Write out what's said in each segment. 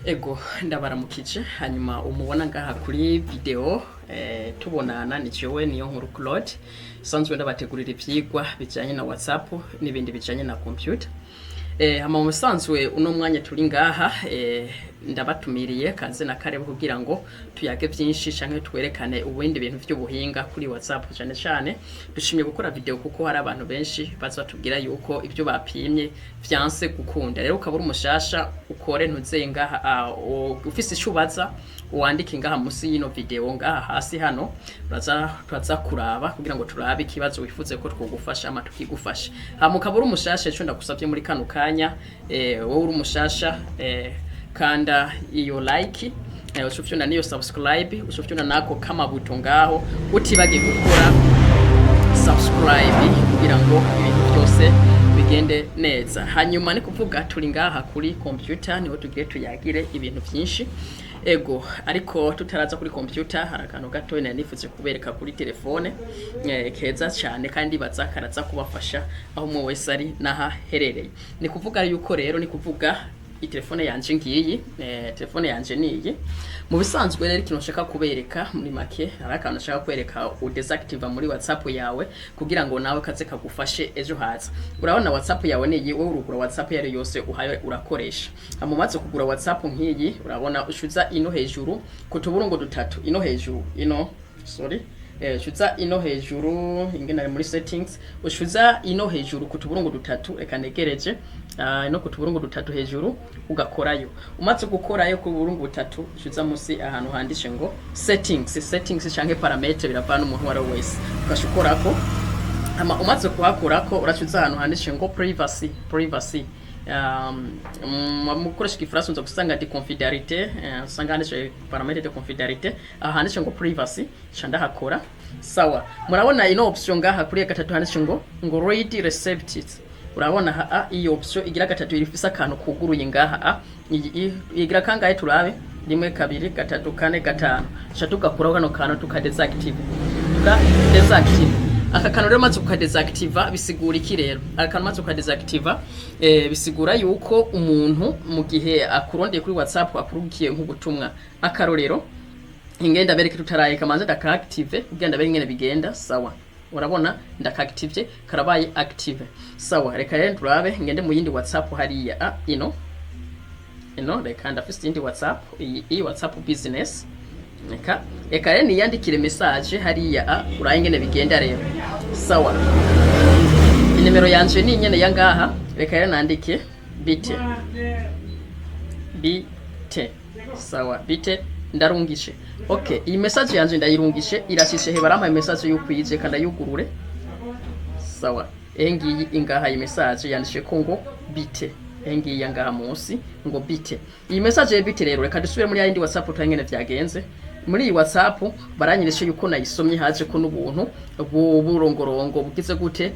Ego ndabaramukije hanyuma umubona ngaha kuri video tubonana ni jewe niyonkuruclaude sanzwe ndabategurira ivyigwa bijanye na WhatsApp n'ibindi bijanye na computer. Hama musanzwe uno mwanya turi ngaha ndabatumiriye kaze na kare kugira ngo tuyage byinshi canke twerekane ubundi bintu by'ubuhinga kuri WhatsApp cyane cyane dushimye gukora video kuko hari abantu benshi bazatubwira yuko ibyo bapimye vyanse gukunda. Rero ukabura umushasha ukore ntuze ngaha ufise icubaza wandike ngaha musi yino video ngaha hasi hano turaza kuraba kugira ngo turabe ikibazo wifuze ko twogufasha ama tukigufasha. Hama ukabura umushasha cyo ndagusavye muri kano kanya wowe uri umushasha kanda iyo like ushufyuna niyo subscribe ushufyuna nako kama buto ngaho utibage gukora subscribe kugira ngo ibintu byose bigende neza. Hanyuma ni kuvuga turi ngaha kuri computer niho tugiye tuyagire ibintu byinshi. Ego ariko tutaraza kuri computer harakantu gato nifuze kubereka kuri telefone keza cyane kandi bazakaraza kubafasha aho mu wese ari naha herereye. Ni kuvuga yuko rero ni kuvuga telefone yanje ngiyi telefone yanje niyi mu bisanzwe rero ikintu nshaka kubereka muri make harakantu nshaka kwereka udesactive muri WhatsApp yawe kugira ngo nawe kaze kagufashe ejo haza. Urabona WhatsApp yawe niyi wowe urugura WhatsApp yari yose uhaye urakoresha. Amumaze kugura WhatsApp nkiyi urabona ushuza ino hejuru kutuburungu dutatu ino hejuru ino shuza ino hejuru ingena muri settings ushuza ino hejuru kutuburungu dutatu reka negereje ino kutuburungu dutatu hejuru ugakorayo. Umaze gukorayo ku burungu butatu shuza musi ahantu handishe ngo settings canke parametre biravana umuntu wari wese ugashukorako. Ama umaze kuhakorako urashuza ahantu handishe ngo privacy mukoresha igifaransa nzo gusanga di confidentialité usanga handishe paramètre de confidentialité handishe ngo privacy chanda hakora sawa. Murabona ino option ngaha kuri gatatu handishe ngo read receipts. Urabona iyo option igira gatatu irifisa akantu kuguruye ngaha igira kangahe turabe 1 2 3 4 5 shatugakuraho kano kantu tukadesactive aka kantu rero maze ukadesactiva bisigura iki rero aka maze ukadesactiva bisigura yuko umuntu mu gihe akurondeye kuri WhatsApp akurugiye nk'ubutumwa akarorero ingenda bereke tutaraye kamanze ndakaactive ugenda bere ingene bigenda sawa. Urabona ndakaactive karabaye active sawa. Reka rero turabe ngende mu yindi WhatsApp hariya ino reka ndafise yindi WhatsApp iyi WhatsApp business eka rero niyandikire message hariya uraye ingene bigenda rero sawa. Inimero yanje ni nyene yangaha reka rero nandike bite sawa bite ndarungishe. Okay iyi message yanje ndayirungishe irashishe he barama message yukwije kandi yugurure sawa. Engiyi ingaha iyi message yandishe ko ngo bite engiyi yangaha munsi ngo bite. Iyi message ye bite rero reka dusubire muri yindi WhatsApp twangene vyagenze. Muri iyi WhatsApp baranyireshe yuko nayisomye haje ko n'ubuntu burongorongo bugize gute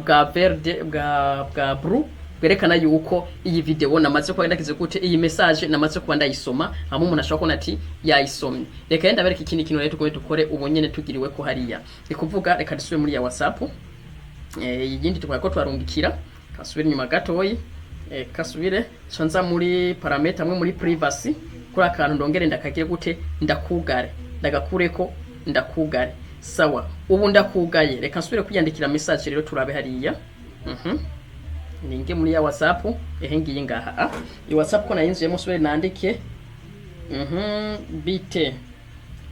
bwa verde bwa blue berekana yuko iyi video namaze ko ndakize gute iyi message namaze ko ndayisoma hamwe umuntu ashaka ko nati yayisomye. Reka yenda bereka ikindi kintu rero tugoye dukore ubonyene tugiriwe ko hariya ikuvuga reka dusubire muri ya WhatsApp yindi tukora ko twarungikira kasubire nyuma gatoyi kasubire sonza muri parametre amwe muri privacy kuri akantu ndongere ndakagiye gute ndakugare ndagakureko ndakugare sawa. Ubu ndakugaye reka nsubire kuyandikira message rero turabe hariya ninge muri ya WhatsApp ngiye ngaha i WhatsApp ko nayinjiye musubire nandike bite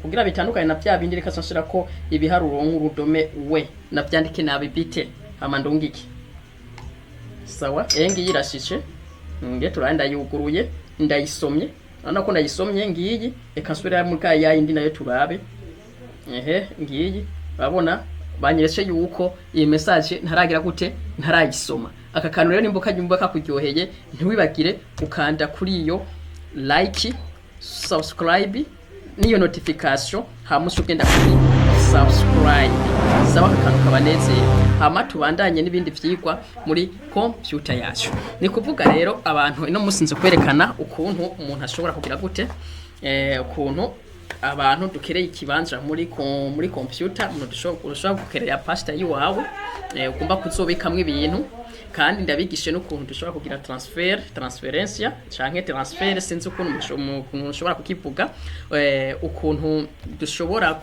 kugira bitandukanye na bya bindi reka nshyira ko ibiharuro nk'urudome we nabyandike nabi bite hama ndungike sawa. Ngiye irashishe nge turanda yuguruye ndayisomye ko ndayisomye ngiyi reka nsubire mu ka yindi nayo turabe ngiyi urabona banyireshe yuko iyi message ntaragira gute ntarayisoma. Aka kantu rero nimbuka nyumva kakuryoheye ntiwibagire ukanda kuri iyo like subscribe niyo notification hamusi ugenda kuri subscribe sawa. Kantu kabanezeye hama tubandanye n'ibindi vyigwa muri computer yacu. Ni kuvuga rero abantu ino musinze kwerekana ukuntu umuntu ashobora kugira gute ukuntu abantu dukereye ikibanza muri computer ushobora gukerera pasta yiwawe ugomba kuzobikamwe ibintu kandi ndabigishe n'ukuntu dushobora kugira transferencia canke transfer sinzi ukuntu ushobora kukivuga ukuntu dushobora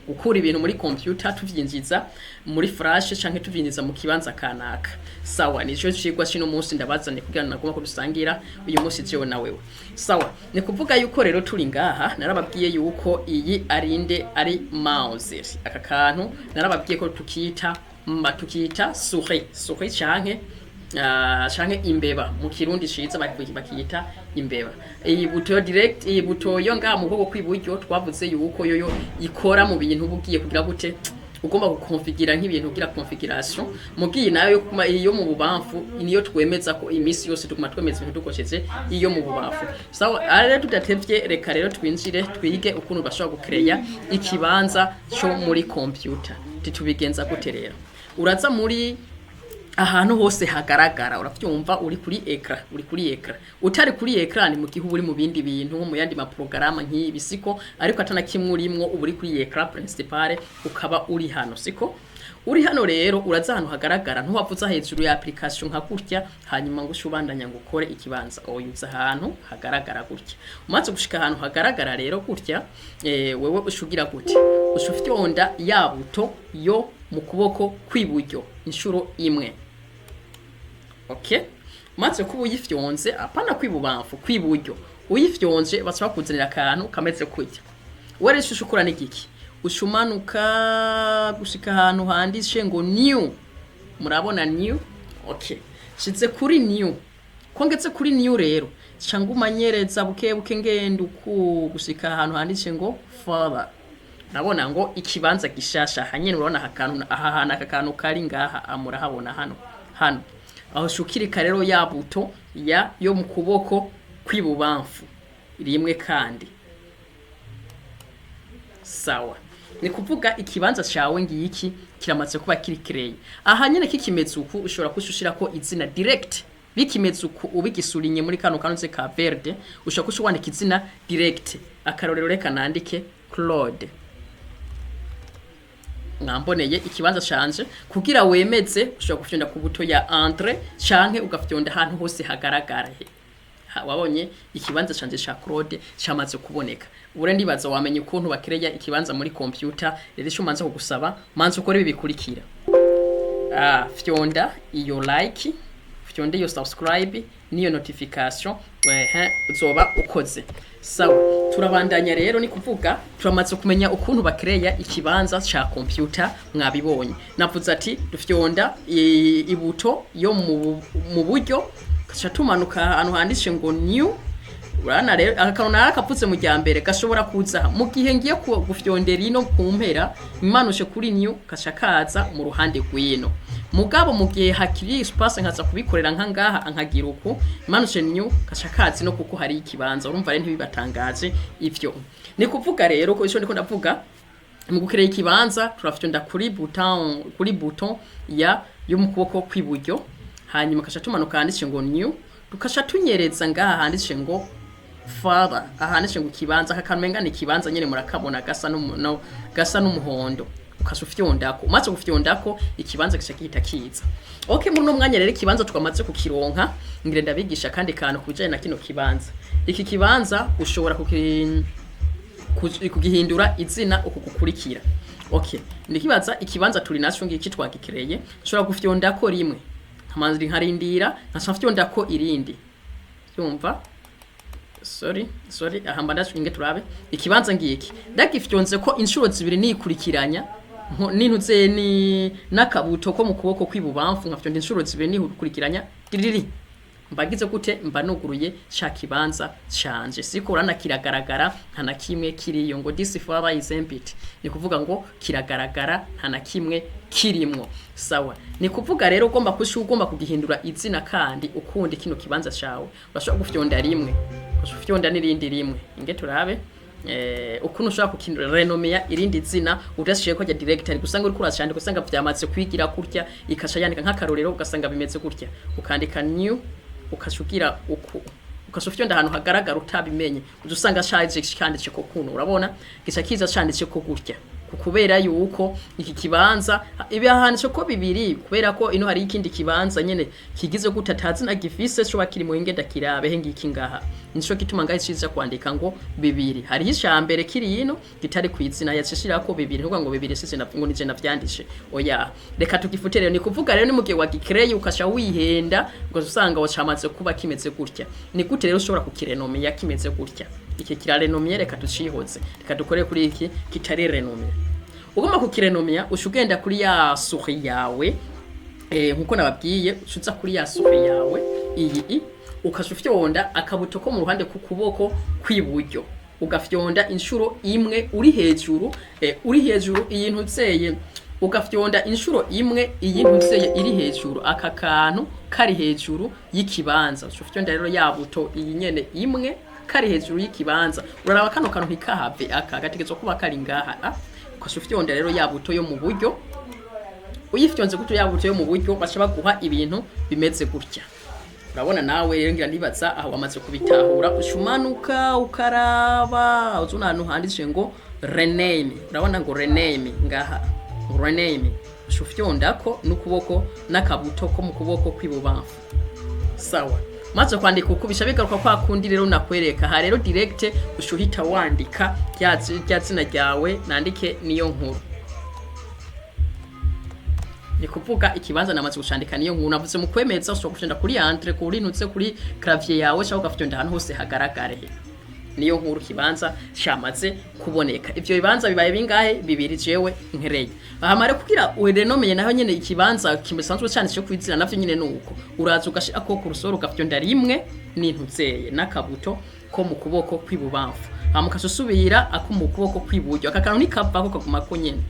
gukura ibintu muri computer tuvyinjiza muri flash canke tuvyinjiza mu kibanza kanaka sawa nico cigwa shino munsi ndabazane kugira nagomba kudusangira uyu munsi jewe na wewe sawa ni kuvuga yuko rero turi ngaha narababwiye yuko iyi ari mouse aka kantu narababwiye ko tukita souris canke imbeba mu kirundi ciza bakiyita imbeba iyi buto yo ngaha mu bwoko kw'iburyo twavuze yuko yoyo ikora mu bintu bugiye kugira gute ugomba gukonfigura nk'ibintu kugira configuration mugiye nayo iyo mu bubamfu niyo twemeza ko imisi yose tuguma twemeza ibintu dukosheze iyo mu bubamfu so rero tudatevye reka rero twinjire twige ukuntu bashobora gukereya ikibanza cyo muri computer titubigenza gute rero uraza muri ahantu hose hagaragara uravyumva uri kuri ekra utari kuri ekra ni mu gihe uri mu bindi bintu mu yandi ma programa nk'ibi siko ariko atana kimwe urimwo uburi kuri ekra principale ukaba uri hano siko uri hano rero uraza ahantu hagaragara ntuwavuza hejuru ya application nka gutya hanyuma ngo ushubandanya ngo ukore ikibanza oyuza ahantu hagaragara gutya umaze gushika ahantu hagaragara rero gutya wewe ushugira gute ushufyonda ya buto yo mu kuboko kw'iburyo inshuro imwe. Okay, maze kuba uyifyonze apana kwibubamfu kwiburyo uyifyonje basaba kuzanira akantu kameze kujya were shushukura n'igiki ushumanuka gushika ahantu handishe ngo new murabona new. Okay, shize kuri new kongetse kuri new rero cangumanyereza buke ngenda gushika ahantu handishe ngo further nabona ngo ikibanza gishasha hanyene urabona hakantu aha akantu kari ngaha amurahabona hano aho shukirika rero ya buto yo mu kuboko kwibubamfu rimwe kandi sawa ni kuvuga ikibanza cyawe ngiki kiramatse kuba kiri kireye aha nyene kikimeze uku ushobora kushushira ko izina direct bikimeze uku ubigisurinye muri kano kanze ka verde ushobora kushwandika izina direct akarorero reka nandike Claude ngamboneye ikibanza canje kugira wemeze ushobora gufyonda ku buto ya entre canke ugafyonda ahantu hose hagaragara wabonye ikibanza canje cha Claude cyamaze kuboneka ubure ndibaza wamenye ukuntu bakereya ikibanza muri computer rero shumanza kugusaba manzi ukore ibi bikurikira fyonda iyo like fyonda iyo subscribe niyo notification uzoba ukoze sawa turabandanya rero ni kuvuga turamaze kumenya ukuntu bakereya ikibanza cha computer mwabibonye navuze ati dufyonda ibuto yo mu buryo kacha tumanuka ahantu handishe ngo new urana rero akanona akaputse mu ryambere gashobora kuza mu gihe ngiye gufyondera ino kumpera imanushe kuri new kacha kaza mu ruhande gwino mugabo mu gihe hakiri espace nkaza kubikorera nkangaha ankagira uko imanushe new kacha kazi no kuko hari ikibanza urumva rero ntibibatangaje ivyo ni kuvuga rero ko ico ndiko ndavuga mu gukerera ikibanza turafyonda kuri button yo mu kuboko kw'iburyo hanyuma kasha tumanuka handishe ngo new tukasha tunyereza ngaha handishe ngo further ahandishe ngo kibanza kakamenga ni kibanza nyene murakabona gasa n'umuhondo ukashufyondako umaze gufyondako ikibanza kishakita kiza. Okay, muri no mwanya rero ikibanza twamaze kukironka ngire ndabigisha kandi kantu kubijanye na kino kibanza. Iki kibanza ushobora kugihindura izina uko gukurikira. Okay, ndikibaza ikibanza turi naco ngiki twagikereye ushobora gufyondako rimwe kamanzi nkarindira nkashafyondako irindi yumva sorry ahamba ndashinge turabe ikibanza ngiki ndagifyonze ko inshuro zibiri nikurikiranya nintuze ni nakabuto ko mu kuboko kwibubamfu nkafyonda inshuro zibiri nikurikiranya diriri mbagize gute mbanuguruye cha kibanza canje siko urana kiragaragara ntana kimwe kiriyo ngo this file is empty ni kuvuga ngo kiragaragara ntana kimwe kirimwo sawa ni kuvuga rero ugomba ugomba kugihindura izina kandi ukundi kino kibanza cawe urashobora gufyonda rimwe ufyonda n'irindi rimwe inge turabe ukuntu ushobora kukindura renomea irindi zina udashiye ko ya director gusanga uri kurashande gusanga byamaze kwigira kurya ikasha yandika nk'akarorero ugasanga bimeze gutya ukandika new ukashugira ukasufyonda ahantu hagaragara utabimenye uzusanga shaje cyanditse ko kuno urabona gica kiza cyanditse ko gutya kubera yuko iki kibanza ibihanitse ko bibiri kubera ko ino hari ikindi kibanza nyene kigize gutatazi na gifise cyo bakiri mu ingenda kirabe hengiki ngaha nico kituma ngaho ciza kwandika ngo bibiri hari ishambere kiri ino gitari kwizina yacishira ko bibiri nuko ngo bibiri sisi ngo nije navyandishe oya reka tugifutere ni kuvuga rero ni mugihe wagikreye ukasha wihenda ngo usanga wacamaze kuba kimeze gutya ni gute rero ushobora kukirenome yakimeze gutya iki kirarenomye reka tucihoze reka dukore kuri iki kitari renomye ugomba kukirenomya ushugenda kuri ya souris yawe nkuko nababwiye ucuza kuri ya souris yawe iyi ukashufyonda akabuto ko mu ruhande ku kuboko kwiburyo ugafyonda inshuro imwe uri hejuru iyi ntutseye ugafyonda inshuro imwe iyi ntutseye iri hejuru aka kantu kari hejuru y'ikibanza ushufyonda rero yabuto iyi nyene imwe kari hejuru y'ikibanza uraraba kano kantu hikahave aka gategezo kuba kari ngaha ukashufyonda rero yabuto yo mu buryo uyifyonze guto yabuto yo mu buryo bashaba guha ibintu bimeze gutya urabona nawe rero ngira nibaza aho wamaze kubitahura ushumanuka ukaraba uzuna ahantu handitse ngo rename urabona ngo rename ngaha rename ushufyonda ko n'ukuboko n'akabuto ko mu kuboko kw'ibubamfu sawa maze kwandika ukubisha bigaruka kwa kundi rero nakwereka ha rero direct ushuhita wandika ryazina ryawe nandike niyo nkuru ni kuvuga ikibanza namaze gucandika niyo nkuru navuze mu kwemeza ushobora gushenda kuri entre kuri nutse kuri clavier yawe cyangwa ugafyonda ahantu hose hagaragare niyo nkuru kibanza cyamaze kuboneka ivyo bibanza bibaye bingahe bibiri jewe nkereye ahamare kugira urenomeye naho nyene ikibanza kimesanzwe cyane cyo kwizira navyo nyene nuko uraza ugashika ko kurusoro ugafyonda rimwe n'intutseye n'akabuto ko mu kuboko kw'ibubamfu amukasubira akumu kuboko kw'iburyo akakantu nikava ko kaguma ko nyene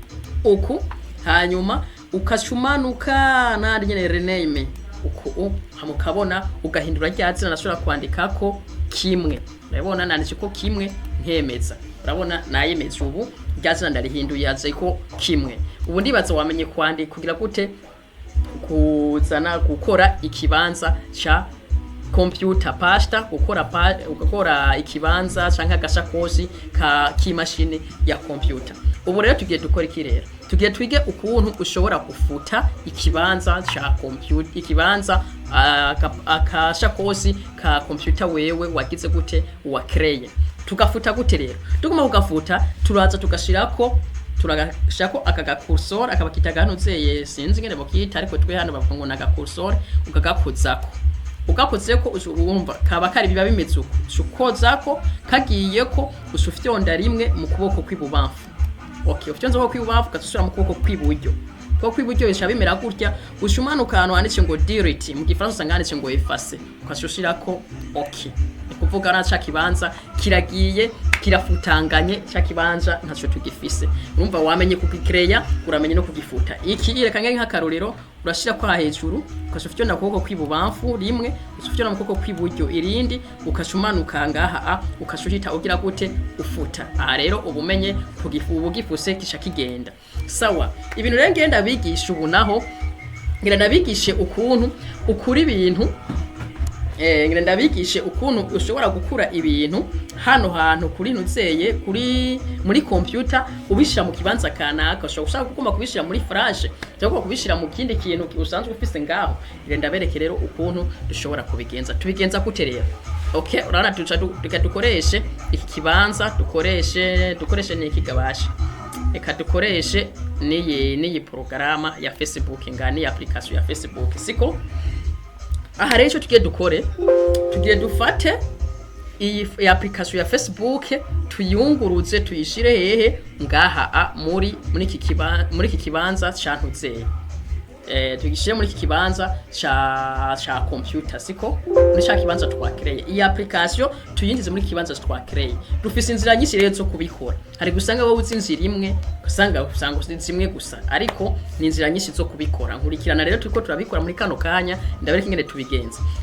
uku hanyuma ukashumanuka nari nyene rename uku hamukabona ugahindura ryazina nashobora kwandika ko kimwe urabona nanditse ko kimwe nkemeza urabona nayemeza ubu ryazina ndarihinduye yaze ko kimwe ubu ndibaza wamenye kwandika kugira gute kuzana gukora ikibanza cha computer pasta gukora ikibanza canka gashakoshi ka kimashini ya computer ubu rero tugiye dukora iki rero tugiye twige ukuntu ushobora gufuta ikibanza cha computer ikibanza akashakoshi ka computer wewe wagize gute wa creye tugafuta gute rero tuguma kugafuta turaza tugashirako turagashako akagakursor akabakitaganutseye sinzi ngene bokita ariko twe hano bavuga ngo nagakursor ukagakozako ugakozeko urumva kaba kari biba bimeze uko shukozako kagiye ko ushufyonda rimwe mu kuboko kw'ibubamfu okay ufyonza ko kw'ibubamfu gatusura mu kuboko kw'iburyo ko kw'iburyo bisha bimera gutya ushumanuka ahantu handitse ngo delete mu gifaransa sanganditse ngo efface ukashushirako okay kuvuga naca kibanza kiragiye kirafutanganye cha kibanza ntaco tugifise urumva wamenye kukikreya uramenye no kugifuta iki irekanye nk'akarorero urashira kwa hejuru ukashufyona kuboko kw'ibubamfu rimwe usufyona mu kuboko kw'iburyo irindi ukashumanuka ngaha ukashuhita ugira gute ufuta rero ubumenye ubugifuse kisha kigenda sawa ibintu rero ngenda bigisha ubu naho ngira ndabigishe ukuntu ukuri ibintu ngira ndabigishe ukuntu ushobora gukura ibintu hano hantu kuri nutseye kuri muri computer ubishira mu kibanza kanaka ushobora kuguma kubishira muri flash cyangwa kubishira mu kindi kintu usanzwe ufise ngaho ngira ndabereke rero ukuntu dushobora kubigenza tubigenza gute rero okay urana dukoreshe iki kibanza dukoreshe ni ikigabasha eka dukoreshe niyi programa ya Facebook ngani application ya Facebook siko aha rero tugiye dufate iyi application ya Facebook tuyunguruze tuyishire hehe ngaha muri iki kibanza cyantutseye tugishire muri iki kibanza cha computer siko muri cha kibanza twakreye iyi application tuyinjize muri kibanza twakreye dufise inzira nyinshi rero zo kubikora hari gusanga wowe uzinzira imwe usanga zimwe gusa ariko ni inzira nyinshi zo kubikora nkurikirana rero turiko turabikora muri kano kanya ndabereka ingene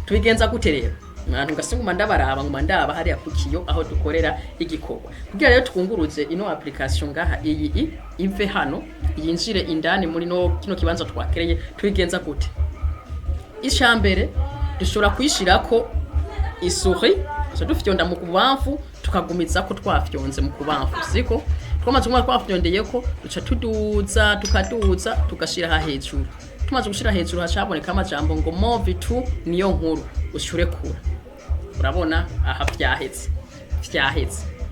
tubigenza gute rero mwantu gasinguma ndaba hari akukiyo aho dukorera igikorwa kugira rero twunguruze ino application ngaha iyi ive hano yinjire indani muri kino kibanza twakereye tubigenza gute ishambere dushobora kwishirako isuri so dufyonda mu kubamfu tukagumiza ko twafyonze mu kubamfu siko twamaze kumwa twafyondeye ko duca tuduza tukaduza tugashira ha hejuru tumaze gushira hejuru hacaboneka amajambo ngo move to niyo nkuru ushure kura urabona aha vyahetse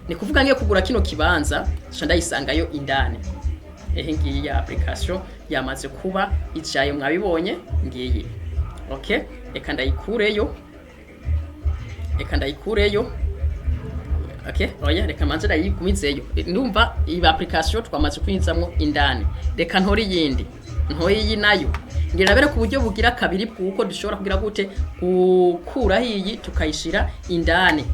ni kuvuga ngiye kugura kino kibanza cha ndayisangayo indani ngiyi ya application yamaze kuba icaye mwabibonye ngiyi okay reka ndayikureyo okay oya reka manze ndayigumizeyo ndumva iyi application twamaze kwinzamwo indani reka ntori yindi ntoyi nayo ngira bere ku buryo bugira kabiri bwuko dushobora kugira gute gukura hiyi tukayishira indani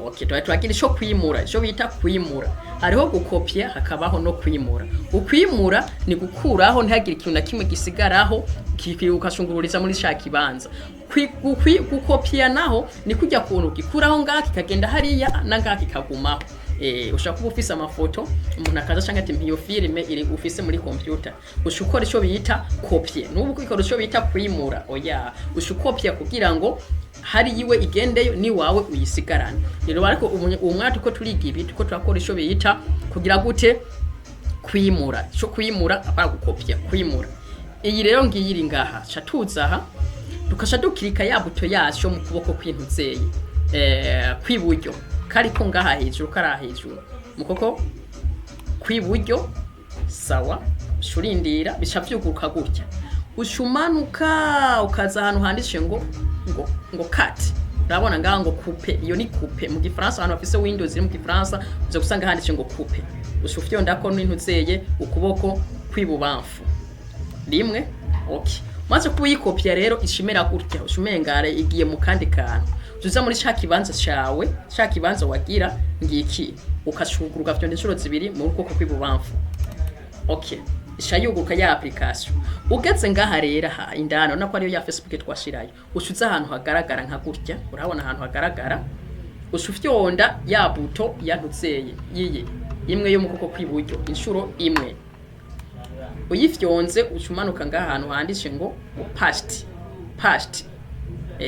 okay twagira ico kwimura ico bita kwimura hariho gukopya hakabaho no kwimura ukwimura ni gukuraho ntihagire ikintu na kimwe gisigaraho ukashungururiza muri sha kibanza gukopya naho ni kujya kuntu gikuraho ngaki kagenda hariya nangaki kagumaho ushaka kuba ufise amafoto umuntu akaza cyangwa ati mpiyo filme iri ufise muri computer ushukora ico bita copy nubu kwikora ico bita kwimura oya ushukopya kugira ngo hari yiwe igendeyo ni wawe uyisigarana rero ariko umwati ko turiga ibi tuko turakora ico bita kugira gute kwimura ico kwimura apara gukopya kwimura iyi rero ngiyiri ngaha cha tuzaha tukasha dukirika ya buto yacu mu kuboko kwintuzeye kwiburyo kariko ngaha hejuru kara hejuru mukoko kwiburyo sawa shurindira bica vyuguruka gutya ushumanuka ukaza ahantu handishe ngo cut urabona ngaha ngo coupe iyo ni coupe mu gifaransa abantu bafise windows iri mu gifaransa uzo gusanga handishe ngo coupe ushufyonda ko n'intuzeye ukuboko kwibubamfu rimwe okay maze kuyikopya rero ishimera gutya ushumengare igiye mu kandi kantu tuza muri cha kibanza cawe cha kibanza wagira ngiki ukashuguruka vyo inshuro zibiri mu ruko kwibubamfu okay ishayuguruka ya application ugeze ngaha rero ha indano nako ariyo ya Facebook twashirayo ushuza ahantu hagaragara nka gutya urabona ahantu hagaragara ushufyonda ya buto yantuzeye yiye imwe yo mu kuko kwiburyo inshuro imwe uyifyonze ucumanuka ngaha ahantu handishe ngo past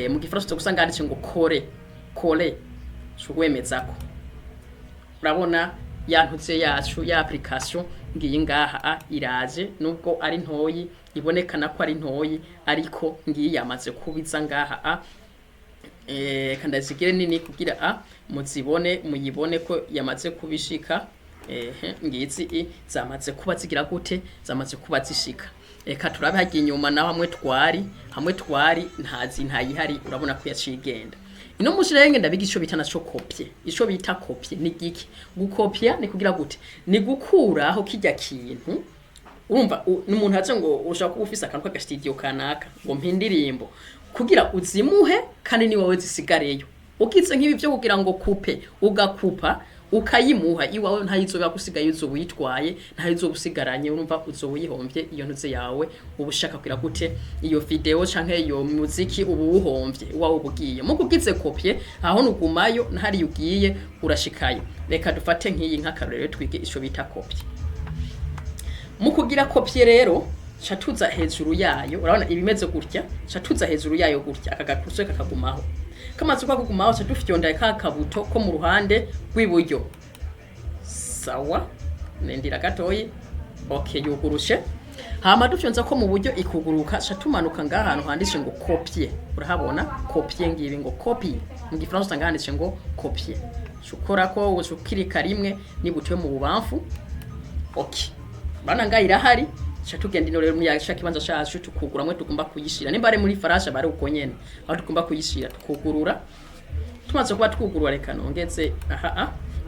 mu gifaransa gusanga handishe ngo kore shugwemezako urabona yantuze yacu ya application ngiyi ngaha iraje nubwo ari ntoyi ibonekana ko ari ntoyi ariko ngiyi yamaze kubiza ngaha kandazigire nini kugira muyibone ko yamaze kubishika ngizi zamaze kuba zigira gute zamaze kuba zishika eka turabe hagiye inyuma naho hamwe twari ntayihari urabona ko yacigenda ino mushirenge ndabigisho bitana cyo kopye ico bita kopye ni giki gukopya ni kugira gute ni gukura aho kijya kintu urumva n'umuntu hace ngo ushaka kuba ufise akantu ka studio kanaka ngo mpindirimbo kugira uzimuhe kandi ni wowe zisigareyo ukize nk'ibi byo kugira ngo kupe ugakupa ukayimuha iwawe ntayizoba gusigaye uzobuyitwaye ntayizobusigaranye urumva uzobuyihombye iyo ntuze yawe ubushaka kugira gute iyo video canke iyo muziki ubuhomvye iwawe ubugiye mu kugize kopye aho nugumayo ntari yugiye urashikayo reka dufate nk'iyi nk'akarorero twige ico bita kopye mu kugira kopye rero chatuza hejuru yayo urabona ibimeze gutya chatuza hejuru yayo gutya akagakuswe kakagumaho kamaze kugumaho cyadufyonda kabuto ko mu ruhande rw'iburyo sawa nendira gatoyi okay yugurushe hama dufyonza ko mu buryo ikuguruka cyatumanuka ngahantu handishe ngo copie urahabona copie ngibi ngo copy mu gifaransa ngandishe ngo copie shukora ko ushukirika rimwe nibutuye mu bubamfu okay bana ngayira hari tugenda ino rero muyasha kibanza cyacu tukugura mwe tugomba kuyishira nimba ari muri farasha bari uko nyene aho tugomba kuyishira tukugurura tumaze kuba twugurura reka nongeze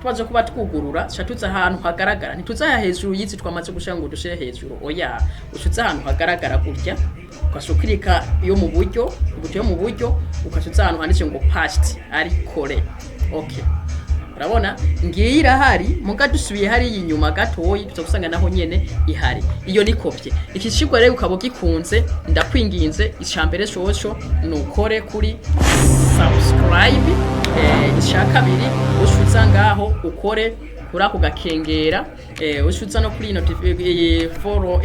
tumaze kuba twugurura cyatuza ahantu hagaragara ntituzaya hejuru yizi twamaze gushira ngo dushire hejuru oya ushutse ahantu hagaragara gutya ukashukirika yo mu buryo ubutuye mu buryo ukashutse ahantu handitse ngo past ari kore okay urabona ngiyira hari muga dusubiye hari inyuma gatoyi tuzosanga naho nyene ihari iyo ni kopye ikishigwa rero ukabo gikunze ndakwinginze icambere shosho nukore kuri subscribe ishaka biri ushuza ngaho ukore kuri ako gakengera ushuza no kuri follow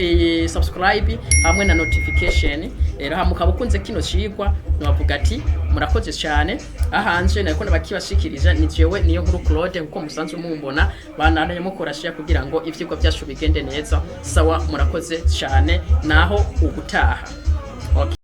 subscribe hamwe na notification rero hamuka bukunze kino cigwa navuga ati murakoze cyane ahanje nako nabakibashikirije ni jewe niyo nkuru Claude kuko musanzwe mumbona banaranye mukora share kugira ngo ivyigwa byacu bigende neza sawa murakoze cyane naho ubutaha. Okay.